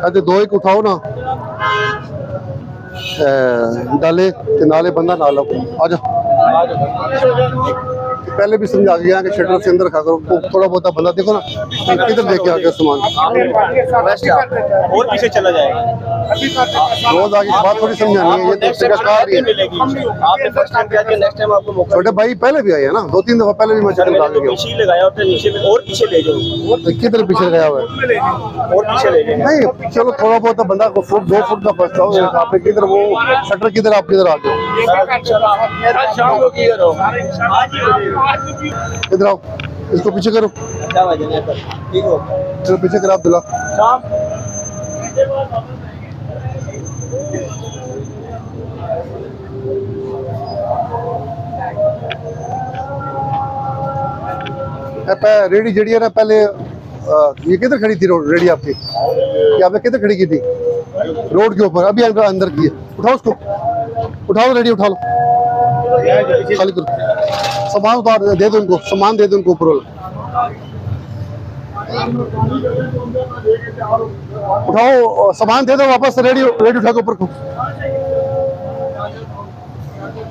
अरे दो एक उठाओ ना डाले नाले बंदा ना लो आजा। पहले भी समझा गया कि शटर से अंदर रखा करो, थोड़ा बहुत बंदा देखो ना किधर लेके आ गया सामान और पीछे चला जाएगा। रोज आगे बात थोड़ी समझानी है, ये तो कार ही है। आपने फर्स्ट टाइम किया कि नेक्स्ट टाइम आपको मौका छोटे भाई पहले भी आए हैं ना, 2-3 दफा पहले भी मैं चक्कर लगा गया। पीछे ही लगाया होता है, नीचे और पीछे ले जाओ, किधर पीछे गया हुआ है और पीछे ले जाएंगे। नहीं चलो थोड़ा बहुत बंदा को फुट 2 फुट का फंसता हो, आप किधर वो शटर किधर आप किधर आ गए इधर आओ, इसको पीछे करो, ठीक हो चलो पीछे करो अब्दुल्ला। रेडी जड़ी है ना पहले ये किधर खड़ी थी रेडी आपकी, ये आपने किधर खड़ी की थी? रोड के ऊपर, अभी अंदर की है। उठाओ उसको, उठाओ रेडी उठा लो, खाली करो, सामान उतार दे दो उनको, सामान दे दो उनको ऊपर उठाओ, सामान दे दो वापस, रेडी रेडी उठा के ऊपर को